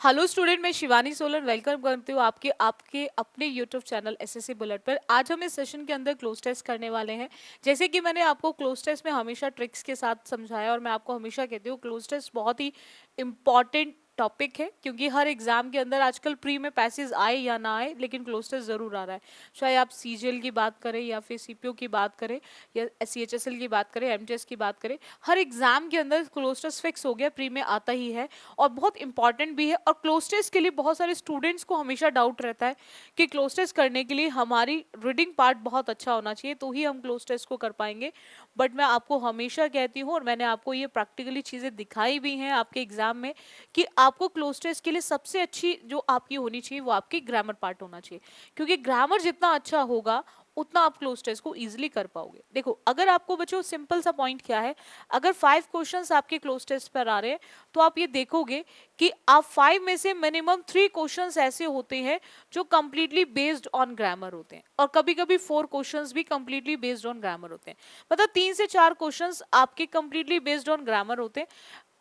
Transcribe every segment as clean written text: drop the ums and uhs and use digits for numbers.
Hello student, मैं Shivani Solan welcome करती हूँ आपके आपके अपने यूट्यूब चैनल एसएससी बुलेट पर। आज हम इस सेशन के अंदर क्लोज टेस्ट करने वाले हैं। जैसे कि मैंने आपको क्लोज टेस्ट में हमेशा ट्रिक्स के साथ समझाया और मैं आपको हमेशा कहती हूँ क्लोज टेस्ट बहुत ही इंपॉर्टेंट टॉपिक है, क्योंकि हर एग्जाम के अंदर आजकल प्री में पैसेज आए या ना आए लेकिन क्लोज टेस्ट जरूर आ रहा है। चाहे आप सीजीएल की बात करें या फिर सीपीओ की बात करें या सीएचएसएल की बात करें, एमटीएस की बात करें, हर एग्जाम के अंदर क्लोज टेस्ट फिक्स हो गया, प्री में आता ही है और बहुत इंपॉर्टेंट भी है। और क्लोज टेस्ट के लिए बहुत सारे स्टूडेंट्स को हमेशा डाउट रहता है कि क्लोज टेस्ट करने के लिए हमारी रीडिंग पार्ट बहुत अच्छा होना चाहिए तो ही हम क्लोज टेस्ट को कर पाएंगे। बट मैं आपको हमेशा कहती हूँ और मैंने आपको ये प्रैक्टिकली चीज़ें दिखाई भी हैं आपके एग्जाम में कि आपको क्लोज टेस्ट के लिए सबसे अच्छी जो आपकी होनी चाहिए वो आपकी ग्रामर पार्ट होना चाहिए, क्योंकि ग्रामर जितना अच्छा होगा उतना आप क्लोज टेस्ट को इजीली कर पाओगे। देखो, अगर आपको बच्चों सिंपल सा पॉइंट क्या है, अगर 5 क्वेश्चंस आपके क्लोज टेस्ट पर आ रहे हैं तो आप ये देखोगे कि आप 5 में से मिनिमम 3 क्वेश्चंस ऐसे होते हैं जो कंप्लीटली बेस्ड ऑन ग्रामर होते हैं और कभी कभी 4 क्वेश्चंस भी कंप्लीटली बेस्ड ऑन ग्रामर होते हैं। मतलब 3 से 4 क्वेश्चंस आपके कंप्लीटली बेस्ड ऑन ग्रामर होते हैं।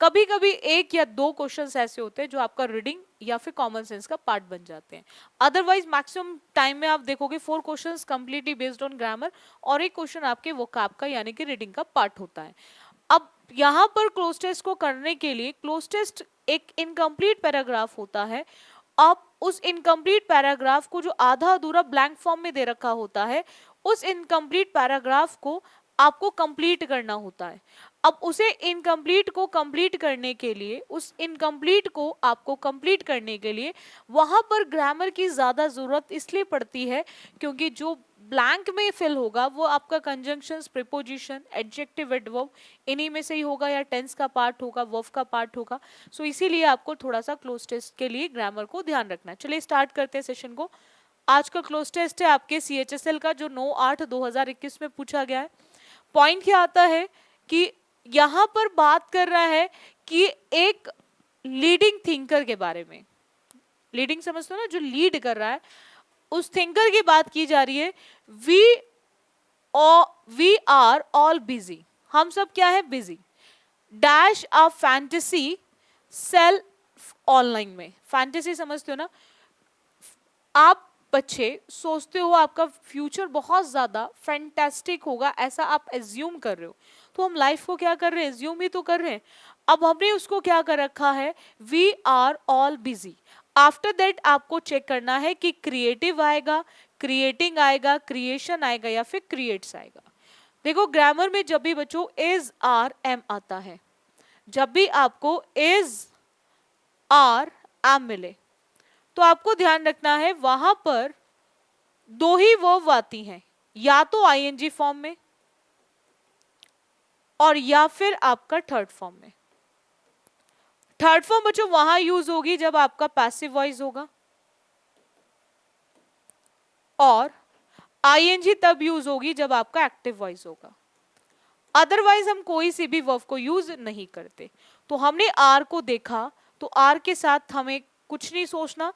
कभी कभी 1 या 2 क्वेश्चंस ऐसे होते हैं जो आपका रीडिंग या फिर कॉमन सेंस का पार्ट बन जाते हैं। अदरवाइज मैक्सिमम टाइम में आप देखोगे 4 questions completely based on grammar और 1 क्वेश्चन आपके वोकैब का यानी कि रीडिंग का पार्ट होता है। अब यहाँ पर क्लोज टेस्ट को करने के लिए क्लोज टेस्ट एक इनकम्प्लीट पैराग्राफ होता है। आप उस इनकम्प्लीट पैराग्राफ को जो आधा अधूरा ब्लैंक फॉर्म में दे रखा होता है उस इनकम्प्लीट पैराग्राफ को आपको कंप्लीट करना होता है। अब उसे इनकम्प्लीट को कंप्लीट करने के लिए उस इनकम्प्लीट को आपको कंप्लीट करने के लिए वहां पर ग्रामर की ज्यादा जरूरत इसलिए पड़ती है क्योंकि जो ब्लैंक में फिल होगा वो आपका कंजंक्शंस, प्रीपोजिशन, एडजेक्टिव, एडवर्ब इन्हीं में से ही होगा या टेंस का पार्ट होगा, वर्ब का पार्ट होगा। सो इसीलिए आपको थोड़ा सा क्लोज टेस्ट के लिए ग्रामर को ध्यान रखना है। चलिए स्टार्ट करते हैं सेशन को। आज का क्लोज टेस्ट है आपके सीएचएसएल का जो 9/8/2021 में पूछा गया है। पॉइंट क्या आता है कि यहां पर बात कर रहा है कि एक लीडिंग थिंकर के बारे में। लीडिंग समझते हो ना, जो लीड कर रहा है उस थिंकर की बात की जा रही है। We we are all busy, हम सब क्या है, busy. Dash a fantasy sale online में। फैंटेसी समझते हो ना, आप बच्चे सोचते हो आपका फ्यूचर बहुत ज्यादा फैंटास्टिक होगा, ऐसा आप एज्यूम कर रहे हो। तो हम लाइफ को क्या कर रहे हैं, एज्यूम ही तो कर रहे हैं। अब हमने उसको क्या कर रखा है, we are all busy. After that आपको चेक करना है कि क्रिएटिव आएगा, क्रिएटिंग आएगा, क्रिएशन आएगा या फिर क्रिएट्स आएगा। देखो, ग्रामर में जब भी बच्चों इज आर एम आता है, जब भी आपको इज आर एम मिले तो आपको ध्यान रखना है वहां पर दो ही वर्ब आती हैं, या तो आईएनजी फॉर्म में और या फिर आपका थर्ड फॉर्म में। थर्ड फॉर्म बच्चों वहां यूज होगी जब आपका पैसिव वॉइस होगा और आईएनजी तब यूज होगी जब आपका एक्टिव वॉइस होगा। अदरवाइज हम कोई सी भी वर्ब को यूज नहीं करते। तो हमने आर को देखा तो आर के साथ हमें कुछ नहीं सोचना,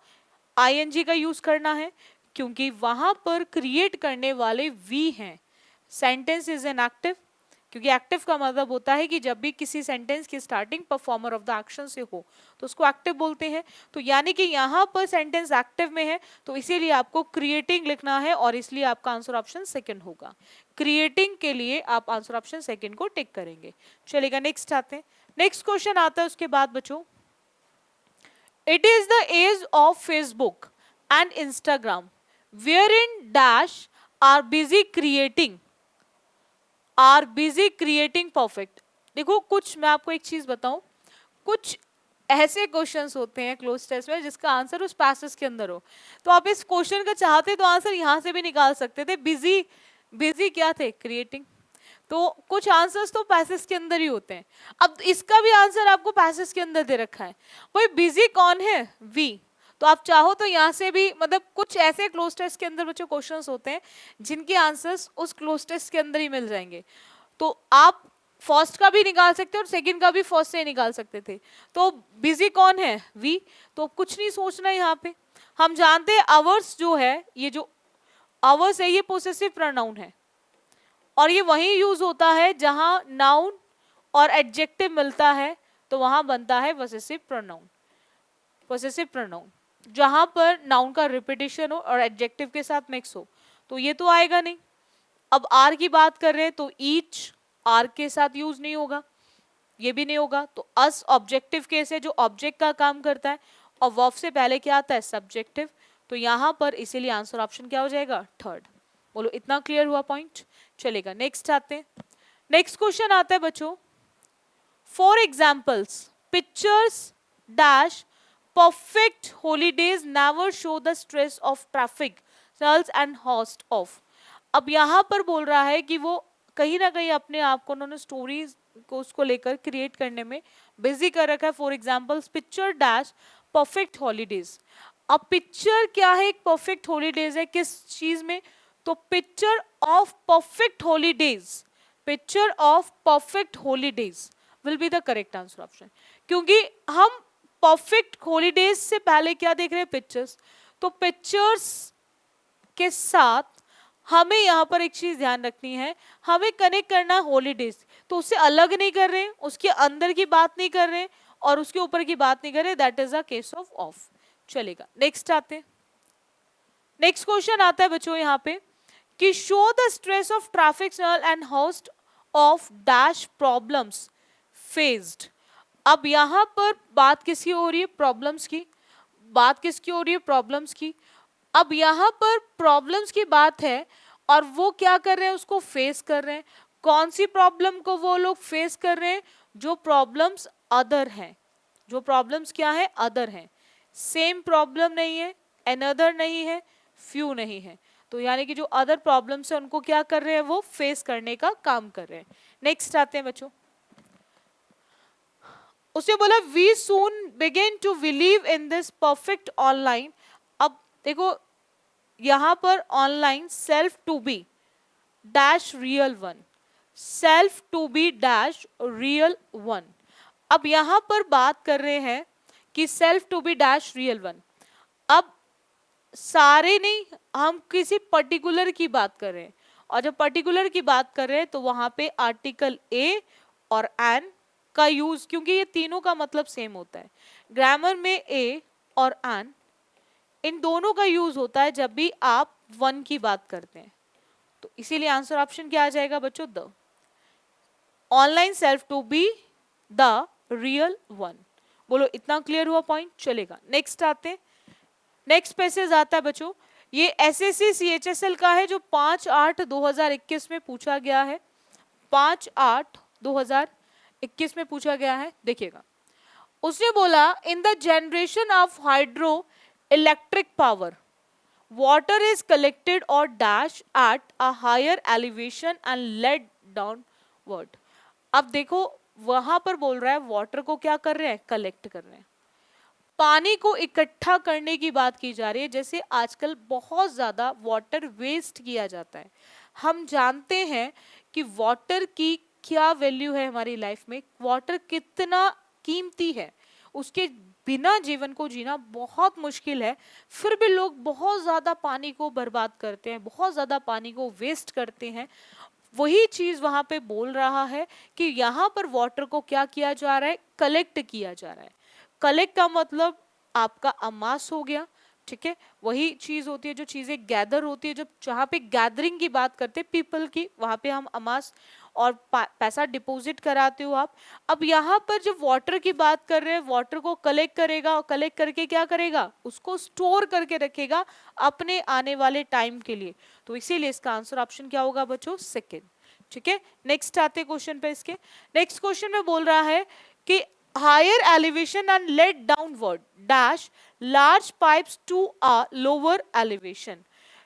आईएनजी का यूज करना है क्योंकि वहां पर क्रिएट करने वाले वी हैं। सेंटेंस इज एन एक्टिव, क्योंकि एक्टिव का मतलब होता है कि जब भी किसी सेंटेंस की starting performer of the action से हो तो उसको एक्टिव बोलते हैं। तो यानी कि यहाँ पर सेंटेंस एक्टिव में है तो इसीलिए आपको क्रिएटिंग लिखना है और इसलिए आपका आंसर ऑप्शन सेकंड होगा। क्रिएटिंग के लिए आप आंसर ऑप्शन सेकंड को टिक करेंगे। चलेगा, नेक्स्ट आते हैं। नेक्स्ट क्वेश्चन आता है उसके बाद बच्चों, it is the age of Facebook and Instagram wherein dash are busy creating perfect। देखो, कुछ मैं आपको एक चीज बताऊं, कुछ ऐसे क्वेश्चंस होते हैं क्लोज टेस्ट में जिसका आंसर उस पैसेज के अंदर हो। तो आप इस क्वेश्चन का चाहते तो आंसर यहां से भी निकाल सकते थे। बिजी बिजी क्या थे, क्रिएटिंग। तो कुछ आंसर्स तो पैसेज के अंदर ही होते हैं। अब इसका भी आंसर आपको पैसेज के अंदर दे रखा है। वही बिजी कौन है, वी। तो आप चाहो तो यहाँ से भी, मतलब कुछ ऐसे क्लोज टेस्ट के अंदर बच्चों क्वेश्चंस होते हैं जिनके आंसर्स उस क्लोज टेस्ट के अंदर ही मिल जाएंगे। तो आप फर्स्ट का भी निकाल सकते और सेकंड का भी फर्स्ट से निकाल सकते थे। तो बिजी कौन है, वी। तो कुछ नहीं सोचना यहाँ पे। हम जानते हैं आवर्स जो है, ये जो आवर्स है ये पोसेसिव प्रोनाउन है और ये वहीं यूज होता है जहां नाउन और एडजेक्टिव मिलता है तो वहां बनता है पॉसेसिव प्रोनाउन। पोसेसिव प्रोनाउन जहां पर नाउन का रिपीटिशन हो और एडजेक्टिव के साथ मिक्स हो, तो ये तो आएगा नहीं। अब आर की बात कर रहे हैं तो ईच आर के साथ यूज नहीं होगा, ये भी नहीं होगा। तो अस ऑब्जेक्टिव केस है जो ऑब्जेक्ट का काम करता है, और वर्ब से पहले क्या आता है, सब्जेक्टिव। तो यहां पर इसीलिए आंसर ऑप्शन क्या हो जाएगा, थर्ड। बोलो इतना क्लियर हुआ पॉइंट? चलेगा, नेक्स्ट आते हैं। नेक्स्ट क्वेश्चन आता है बच्चों, for examples pictures dash perfect holidays never show the stress of traffic snarls and host of। अब यहाँ पर बोल रहा है कि वो कहीं ना कहीं अपने आप को उन्होंने स्टोरीज को उसको लेकर क्रिएट करने में बिजी कर रखा है। For examples picture dash perfect holidays. अब पिक्चर क्या है, एक परफेक्ट हॉलीडेज है किस चीज में, तो picture of perfect holidays, picture of perfect holidays will be the correct answer option. क्योंकि हम परफेक्ट हॉलीडेज से पहले क्या देख रहे हैं, पिक्चर्स। तो पिक्चर्स के साथ हमें यहाँ पर एक चीज ध्यान रखनी है, हमें कनेक्ट करना है हॉलीडेज। तो उससे अलग नहीं कर रहे हैं, उसके अंदर की बात नहीं कर रहे हैं और उसके ऊपर की बात नहीं कर रहे, that is a case of of. चलेगा, नेक्स्ट आते हैं। नेक्स्ट क्वेश्चन आता है बच्चों यहाँ पे कि show the stress of traffic signal and host of dash problems faced. अब यहां पर बात किसकी हो रही है, प्रॉब्लम्स की। बात किसकी हो रही है, प्रॉब्लम्स की। अब यहां पर प्रॉब्लम्स की बात है और वो क्या कर रहे हैं, उसको फेस कर रहे हैं। कौन सी प्रॉब्लम को वो लोग फेस कर रहे हैं, जो प्रॉब्लम्स अदर हैं। जो प्रॉब्लम्स क्या है, अदर हैं। सेम प्रॉब्लम नहीं है, अनदर नहीं है, फ्यू नहीं है। तो यानी कि जो अदर प्रॉब्लम्स है उनको क्या कर रहे हैं, वो फेस करने का काम कर रहे हैं। नेक्स्ट आते हैं बच्चों, उसने बोला we soon begin to believe in this perfect online. अब देखो यहां पर online self to be dash real one, self to be dash real one. अब यहां पर बात कर रहे हैं कि self to be dash real one. अब सारे नहीं, हम किसी पर्टिकुलर की बात कर रहे हैं, और जब पर्टिकुलर की बात कर रहे हैं तो वहां पे आर्टिकल ए और एन का यूज, क्योंकि ये तीनों का मतलब सेम होता है। ग्रामर में ए और एन इन दोनों का यूज होता है जब भी आप वन की बात करते हैं। तो इसीलिए आंसर ऑप्शन क्या आ जाएगा बच्चों, the. Online self to be the real one. बोलो इतना क्लियर हुआ पॉइंट? चलेगा, नेक्स्ट आते हैं। नेक्स्ट पैसेज आता है बच्चों, ये एसएससी सीएचएसएल का है जो 5/8/2021 में पूछा गया है। 5/8/2021 में पूछा गया है, देखिएगा। उसने बोला in the generation of hydro electric power water is collected और dash at a higher elevation and led downward. अब देखो वहां पर बोल रहा है वाटर को क्या कर रहे हैं, कलेक्ट कर रहे हैं। पानी को इकट्ठा करने की बात की जा रही है। जैसे आजकल बहुत ज्यादा वाटर वेस्ट किया जाता है। हम जानते हैं कि वाटर की क्या वैल्यू है हमारी लाइफ में, वाटर कितना कीमती है, उसके बिना जीवन को जीना बहुत मुश्किल है। फिर भी लोग बहुत ज्यादा पानी को बर्बाद करते हैं, बहुत ज्यादा पानी को वेस्ट करते हैं। वही चीज वहां पे बोल रहा है कि यहाँ पर वाटर को क्या किया जा रहा है, कलेक्ट किया जा रहा है। कलेक्ट का मतलब आपका अमास हो गया, ठीक है। वही चीज होती है जो चीजें गैदर होती है, जब जहाँ पे गैदरिंग की बात करते हैं पीपल की, वहां पे हम अमास और पैसा डिपॉजिट कराते हो आप। अब यहाँ पर जब वाटर की बात कर रहे हैं, वाटर को कलेक्ट करेगा और कलेक्ट करके क्या करेगा, उसको स्टोर करके रखेगा अपने आने वाले टाइम के लिए। तो इसीलिए इसका आंसर ऑप्शन क्या होगा बच्चों, सेकेंड, ठीक है। नेक्स्ट आते क्वेश्चन पे इसके। नेक्स्ट क्वेश्चन में बोल रहा है कि higher elevation and let downward dash large pipes to a lower elevation।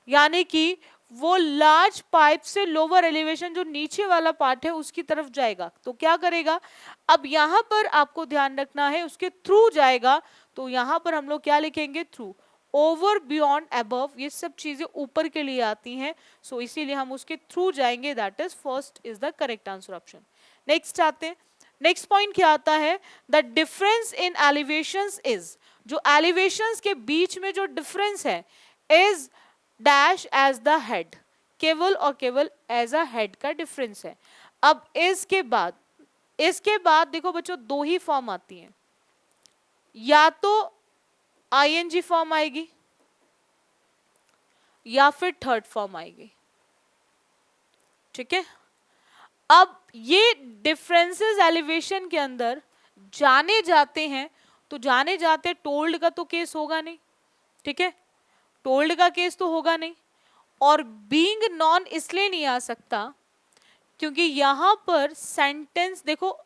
यानी कि वो लार्ज पाइप से लोअर एलिवेशन जो नीचे वाला पार्ट है उसकी तरफ जाएगा, तो क्या करेगा। अब यहां पर आपको ध्यान रखना है उसके थ्रू जाएगा, तो यहां पर हम लोग क्या लिखेंगे, थ्रू। ओवर, बियॉन्ड, अबव, ये सब चीजें ऊपर के लिए आती हैं, सो इसीलिए हम उसके थ्रू जाएंगे, that is first is the correct answer option. Next आते हैं। नेक्स्ट पॉइंट क्या आता है, the difference in elevations is, जो एलिवेशंस के बीच में जो डिफरेंस है, is dash as the head, केवल और केवल एज अ हेड का डिफरेंस है। अब इसके बाद देखो बच्चों दो ही फॉर्म आती हैं, या तो आईएनजी फॉर्म आएगी या फिर थर्ड फॉर्म आएगी। ठीक है, अब ये डिफरेंसेस एलिवेशन के अंदर जाने जाते हैं, तो जाने जाते टोल्ड का तो केस होगा नहीं, ठीक है, टोल्ड का केस तो होगा नहीं, और बीइंग नॉन इसलिए नहीं आ सकता क्योंकि यहां पर सेंटेंस देखो,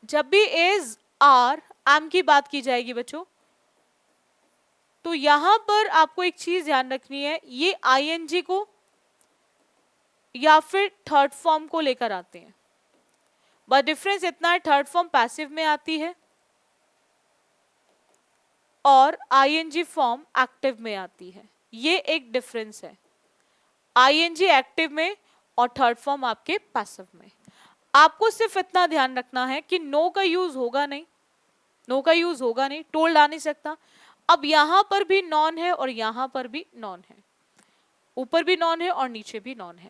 जब भी इज आर एम की बात की जाएगी बच्चों, तो यहां पर आपको एक चीज ध्यान रखनी है, ये आईएनजी को या फिर थर्ड फॉर्म को लेकर आते हैं, बट डिफरेंस इतना है, थर्ड फॉर्म पैसिव में आती है और आईएनजी फॉर्म एक्टिव में आती है, ये एक डिफरेंस है, आईएनजी एक्टिव में और थर्ड फॉर्म आपके पैसिव में। आपको सिर्फ इतना ध्यान रखना है कि नो का यूज होगा नहीं, नो का यूज होगा नहीं, टोल्ड आ नहीं सकता। अब यहां पर भी नॉन है और यहां पर भी नॉन है, ऊपर भी नॉन है और नीचे भी नॉन है,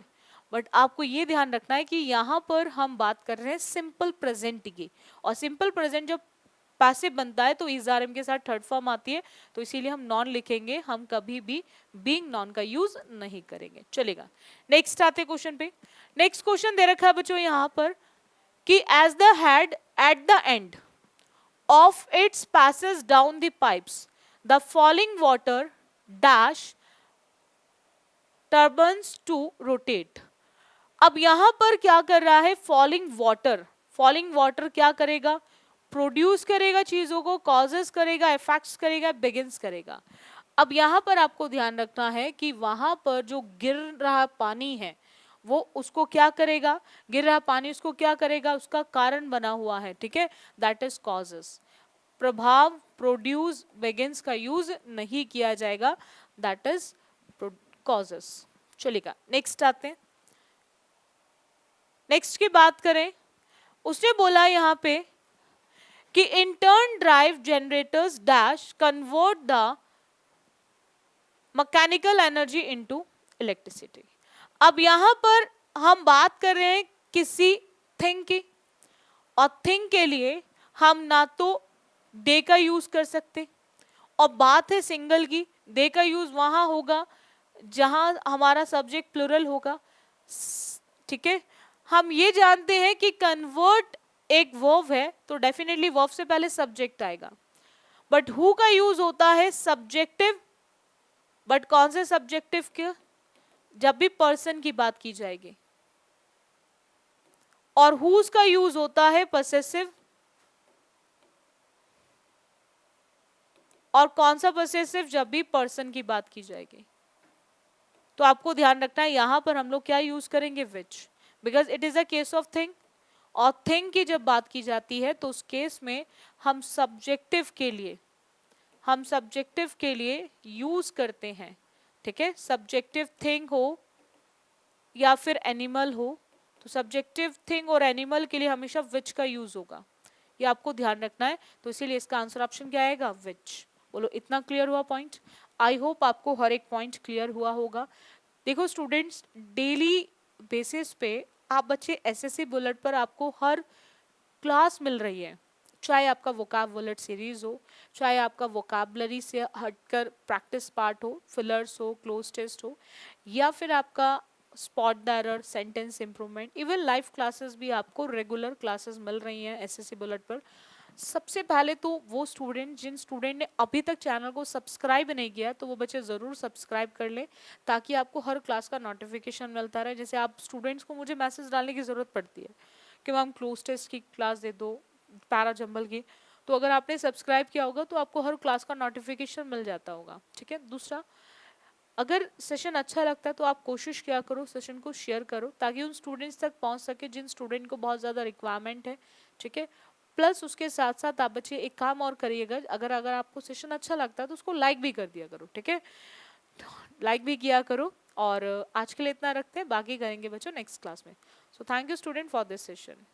बट आपको ये ध्यान रखना है कि यहां पर हम बात कर रहे हैं सिंपल प्रेजेंट की, और सिंपल प्रेजेंट जब पैसिव बनता है तो इज आर एम के साथ थर्ड फॉर्म आती है, तो इसीलिए हम नॉन लिखेंगे, हम कभी भी बीइंग नॉन का यूज नहीं करेंगे। चलेगा, नेक्स्ट आते क्वेश्चन पे। नेक्स्ट क्वेश्चन दे रखा है बच्चों यहां पर कि as the head at the end of its passes down the pipes the falling water dash turbines to rotate. अब यहां पर क्या कर रहा है, फॉलिंग वाटर, फॉलिंग वाटर क्या करेगा, प्रोड्यूस करेगा चीजों को, कॉजेस करेगा, इफेक्ट्स करेगा, बिगिंस करेगा। अब यहां पर आपको ध्यान रखना है कि वहां पर जो गिर रहा पानी है वो उसको क्या करेगा, गिर रहा पानी उसको क्या करेगा, उसका कारण बना हुआ है, ठीक है, दैट इज कॉजेस। प्रभाव, प्रोड्यूस, बिगिंस का यूज नहीं किया जाएगा, दैट इज कॉजेस। चलेगा, नेक्स्ट आते हैं। नेक्स्ट की बात करें, उसने बोला यहां पे कि in turn drive generators dash convert the mechanical energy into electricity. अब यहां पर हम बात कर रहे हैं किसी थिंग की, और थिंग के लिए हम ना तो दे का यूज कर सकते, और बात है सिंगल की, दे का यूज वहां होगा जहां हमारा सब्जेक्ट प्लूरल होगा, ठीक है। हम ये जानते हैं कि कन्वर्ट एक वर्ब है तो डेफिनेटली वर्ब से पहले सब्जेक्ट आएगा, बट हु का यूज होता है सब्जेक्टिव, बट कौन से सब्जेक्टिव के, जब भी पर्सन की बात की जाएगी, और हुज का यूज होता है पसेसिव, और कौन सा पसेसिव, जब भी पर्सन की बात की जाएगी। तो आपको ध्यान रखना है यहां पर हम लोग क्या यूज करेंगे, which, because it is a case of thing, और थिंग की जब बात की जाती है तो उस केस में हम सब्जेक्टिव के लिए यूज करते हैं, ठीक है, सब्जेक्टिव थिंग हो या फिर एनिमल हो, तो सब्जेक्टिव थिंग और एनिमल के लिए हमेशा विच का यूज होगा, ये आपको ध्यान रखना है। तो इसीलिए इसका आंसर ऑप्शन क्या आएगा, विच। बोलो, इतना क्लियर हुआ पॉइंट? आई होप आपको हर एक पॉइंट क्लियर हुआ होगा। देखो स्टूडेंट्स, डेली बेसिस पे आप बच्चे एसएससी बुलेट पर आपको हर क्लास मिल रही है, चाहे आपका वोकैब बुलेट सीरीज हो, चाहे आपका वोकैबलरी से हटकर प्रैक्टिस पार्ट हो, फिलर्स हो, क्लोज टेस्ट हो, या फिर आपका spot the error, sentence improvement, even live classes भी आपको रेगुलर क्लासेस मिल रही हैं एसएससी बुलेट पर। सबसे पहले तो वो स्टूडेंट, जिन स्टूडेंट ने अभी तक चैनल को सब्सक्राइब नहीं किया, तो वो बच्चे ज़रूर सब्सक्राइब कर लें ताकि आपको हर क्लास का नोटिफिकेशन मिलता रहे। जैसे आप स्टूडेंट्स को मुझे मैसेज डालने की ज़रूरत पड़ती है कि मैम क्लोज टेस्ट की क्लास दे दो, पैरा जंबल की, तो अगर आपने सब्सक्राइब किया होगा तो आपको हर क्लास का नोटिफिकेशन मिल जाता होगा, ठीक है। दूसरा, अगर सेशन अच्छा लगता है तो आप कोशिश किया करो सेशन को शेयर करो ताकि उन स्टूडेंट्स तक पहुंच सके जिन स्टूडेंट को बहुत ज़्यादा रिक्वायरमेंट है, ठीक है। प्लस उसके साथ साथ आप बच्चे एक काम और करिएगा, अगर अगर आपको सेशन अच्छा लगता है तो उसको लाइक भी कर दिया करो, ठीक है, लाइक भी किया करो। और आज के लिए इतना रखते हैं, बाकी करेंगे बच्चों नेक्स्ट क्लास में। So thank you student for this session.